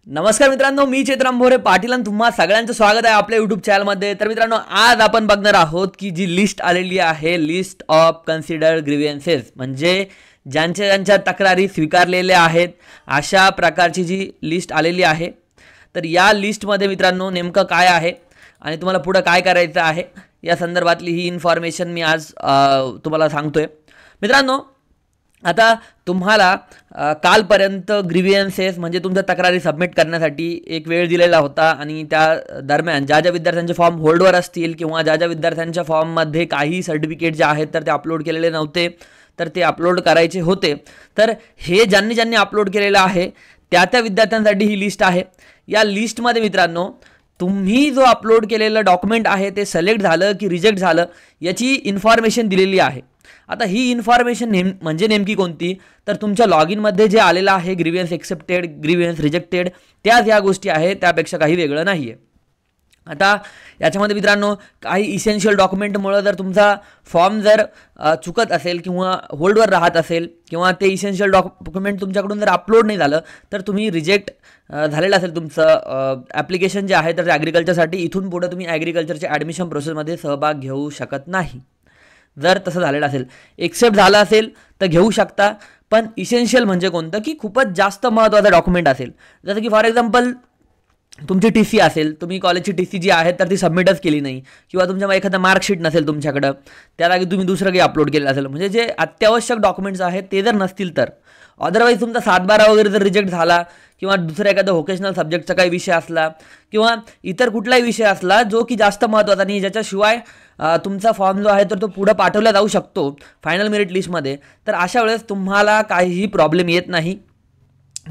नमस्कार मित्रांनो, मी चेतराम भोरे पाटील आणि तुम्हा सगळ्यांचं स्वागत आहे आपल्या यूट्यूब चॅनलमध्ये. तर मित्रांनो, आज आपण बघणार आहोत की जी लिस्ट आलेली आहे, लिस्ट ऑफ कन्सिडर्ड ग्रीव्हन्सेस, म्हणजे ज्यांच्या तक्रारी स्वीकारलेल्या आहेत अशा प्रकारची जी लिस्ट आलेली आहे. तर या लिस्टमध्ये मित्रांनो नेमकं काय आहे आणि तुम्हाला पुढं काय करायचं आहे या संदर्भातली ही इन्फॉर्मेशन मी आज तुम्हाला सांगतोय. मित्रांनो, आता तुम्हाला कालपर्यंत ग्रीव्हन्सेस म्हणजे तुमच्या तक्रारी सबमिट करण्यासाठी एक वेळ दिलेला होता आणि त्या दरम्यान ज्या विद्यार्थ्यांचे फॉर्म होल्डवर असतील किंवा ज्या विद्यार्थ्यांच्या फॉर्ममध्ये काही सर्टिफिकेट जे आहेत तर ते अपलोड केलेले नव्हते तर ते अपलोड करायचे होते. तर हे ज्यांनी अपलोड केलेलं आहे त्या विद्यार्थ्यांसाठी ही लिस्ट आहे. या लिस्टमध्ये मित्रांनो तुम्ही जो अपलोड केलेलं डॉक्युमेंट आहे ते सिलेक्ट झालं की रिजेक्ट झालं याची इन्फॉर्मेशन दिलेली आहे. आता ही इन्फॉर्मेशन म्हणजे नेमकी कोणती, तर तुमच्या लॉग इनमध्ये जे आलेलं आहे ग्रीव्हन्स एक्सेप्टेड, ग्रीव्हन्स रिजेक्टेड, त्याच या गोष्टी आहेत, त्यापेक्षा काही वेगळं नाही आहे. आता याच्यामध्ये मित्रांनो काही इसेन्शियल डॉक्युमेंटमुळे जर तुमचा फॉर्म जर चुकत असेल किंवा होल्डवर राहत असेल किंवा ते इसेन्शियल डॉक्युमेंट तुमच्याकडून जर अपलोड नाही झालं तर तुम्ही रिजेक्ट झालेलं असेल तुमचं ॲप्लिकेशन जे आहे तर ते ॲग्रिकल्चरसाठी, इथून पुढे तुम्ही ॲग्रिकल्चरच्या ॲडमिशन प्रोसेसमध्ये सहभाग घेऊ शकत नाही. जर तसं झालेलं असेल, एक्सेप्ट झालं असेल तर घेऊ शकता. पण इसेन्शियल म्हणजे कोणतं की खूपच जास्त महत्त्वाचं डॉक्युमेंट असेल, जसं की फॉर एक्झाम्पल तुमची TC असेल, तुम्ही कॉलेजची TC जी आहे तर ती सबमिटच केली नाही किंवा तुमच्या एखादा मार्कशीट नसेल तुमच्याकडं, त्या जागी तुम्ही दुसरं काही अपलोड केलं असेल, म्हणजे जे अत्यावश्यक डॉक्युमेंट्स आहेत ते जर नसतील तर. अदरवाईज तुमचा 7/12 वगैरे जर रिजेक्ट झाला किंवा दुसऱ्या एखादा व्होकेशनल सब्जेक्टचा काही विषय असला किंवा इतर कुठलाही विषय असला जो की जास्त महत्त्वाचा नाही, ज्याच्याशिवाय तुमचा फॉर्म जो आहे तर तो पुढं पाठवला जाऊ शकतो फायनल मेरिट लिस्टमध्ये, तर अशा वेळेस तुम्हाला काहीही प्रॉब्लेम येत नाही.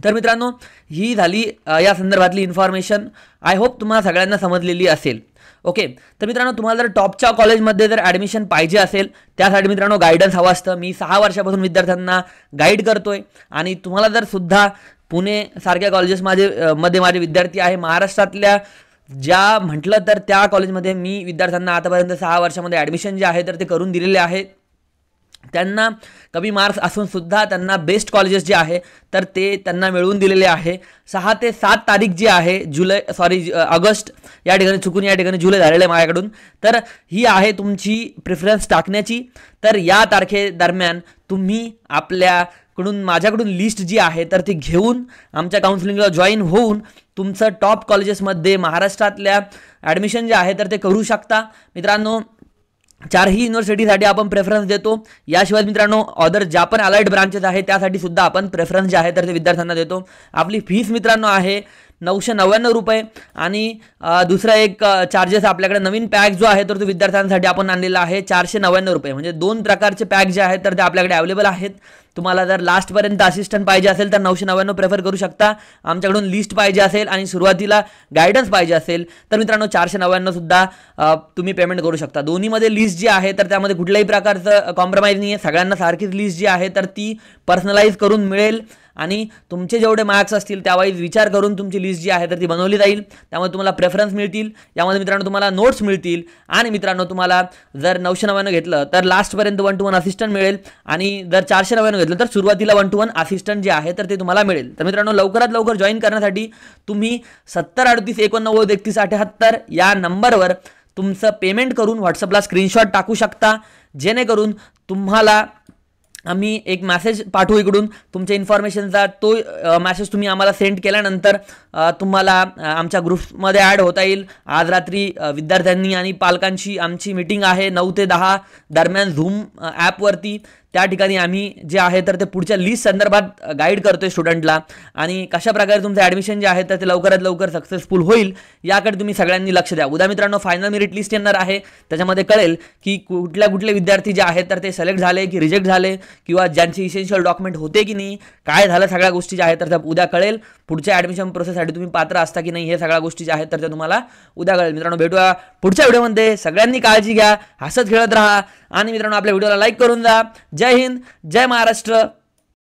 तर मित्रांनो, ही झाली या संदर्भातली इन्फॉर्मेशन. आय होप तुम्हाला सगळ्यांना समजलेली असेल. ओके, तर मित्रांनो तुम्हाला जर टॉपच्या कॉलेजमध्ये जर ॲडमिशन पाहिजे असेल त्यासाठी मित्रांनो गायडन्स हवं असतं. मी 6 वर्षापासून विद्यार्थ्यांना गाईड करतोय आणि तुम्हाला जर सुद्धा पुणे सारख्या कॉलेजेस मध्ये माझे विद्यार्थी आहे, महाराष्ट्रातल्या ज्या म्हटलं तर त्या कॉलेजमध्ये मी विद्यार्थ्यांना आतापर्यंत 6 वर्षामध्ये ॲडमिशन जे आहे तर ते करून दिलेले आहे. त्यांना कमी मार्क्स असून सुद्धा त्यांना बेस्ट कॉलेजेस जे आहे तर ते त्यांना मिळवून दिलेले आहे. 6 ते 7 तारीख जी आहे ऑगस्ट, या ठिकाणी जुलै झालेलं आहे माझ्याकडून. तर ही आहे तुमची प्रिफरन्स टाकण्याची. तर या तारखेदरम्यान तुम्ही माझ्याकडून लिस्ट जी आहे तर ती घेऊन आमच्या काउन्सिलिंगला जॉईन होऊन तुमचं टॉप कॉलेजेसमध्ये महाराष्ट्रातल्या ॲडमिशन जे आहे तर ते करू शकता. मित्रांनो, 4ही युनिव्हर्सिटीसाठी आपण प्रेफरन्स देतो. याशिवाय मित्रांनो अदर ज्या पण अलाइड ब्रांचेस आहे त्यासाठी सुद्धा आपण प्रेफरन्स जे आहे तर ते विद्यार्थ्यांना देतो. आपली फीस मित्रांनो आहे 999 रुपये आणि दुसरा एक चार्जेस आपल्याकडे नवीन पॅक जो आहे तर तो विद्यार्थ्यांसाठी आपण आणलेला आहे 499 रुपये. म्हणजे 2 प्रकारचे पॅक जे आहेत तर ते आपल्याकडे अवेलेबल आहेत. तुम्हाला जर लास्टपर्यंत असिस्टंट पाहिजे असेल तर 999 प्रेफर करू शकता. आमच्याकडून लिस्ट पाहिजे असेल आणि सुरुवातीला गायडन्स पाहिजे असेल तर मित्रांनो 499 सुद्धा तुम्ही पेमेंट करू शकता. दोन्हीमध्ये लिस्ट जी आहे तर त्यामध्ये कुठल्याही प्रकारचं कॉम्प्रोमाइज नाही आहे. सगळ्यांना सारखीच लिस्ट जी आहे तर ती पर्सनलाइज करून मिळेल आणि तुमचे जेवढे मार्क्स असतील त्यावाईज विचार करून तुमची लिस्ट जी आहे तर ती बनवली जाईल. त्यामुळे तुम्हाला प्रेफरन्स मिळतील, यामध्ये मित्रांनो तुम्हाला नोट्स मिळतील आणि मित्रांनो तुम्हाला जर 999 घेतलं तर लास्टपर्यंत 1 to 1 असिस्टंट मिळेल आणि जर 499 घेतलं तर सुरुवातीला 1 to 1 असिस्टंट जे आहे तर ते तुम्हाला मिळेल. तर मित्रांनो लवकरात लवकर जॉईन करण्यासाठी तुम्ही 7038893178 या नंबरवर तुमचं पेमेंट करून व्हॉट्सअपला स्क्रीनशॉट टाकू शकता, जेणेकरून तुम्हाला आम्ही एक मेसेज पाठवू इकडून तुमच्या इन्फॉर्मेशनचा. तो मेसेज तुम्ही आम्हाला सेंड केल्यानंतर तुम्हाला आमच्या ग्रुपमध्ये ॲड होता येईल. आज रात्री विद्यार्थ्यांनी आणि पालकांची आमची मीटिंग आहे 9 ते 10 दरम्यान झूम ॲपवरती. त्या ठिकाणी आम्ही जे आहे तर ते पुढच्या लिस्ट संदर्भात गाईड करतोय स्टुडंटला आणि कशा प्रकारे तुमचं ॲडमिशन जे आहे तर ते लवकरात लवकर सक्सेसफुल होईल याकडे तुम्ही सगळ्यांनी लक्ष द्या. उद्या मित्रांनो फायनल मेरिट लिस्ट येणार आहे, त्याच्यामध्ये कळेल की कुठले विद्यार्थी जे आहेत तर ते सिलेक्ट झाले की रिजेक्ट झाले किंवा ज्यांचे इसेन्शियल डॉक्युमेंट होते की नाही, काय झालं, सगळ्या गोष्टी ज्या आहेत तर त्या उद्या कळेल. पुढच्या ॲडमिशन प्रोसेससाठी तुम्ही पात्र असता की नाही हे सगळ्या गोष्टी ज्या आहेत तर त्या तुम्हाला उद्या कळेल. मित्रांनो भेटूया पुढच्या व्हिडिओमध्ये. सगळ्यांनी काळजी घ्या, हसत खेळत राहा आणि मित्रांनो आपल्या व्हिडिओला लाईक करून जा. जय हिंद, जय महाराष्ट्र.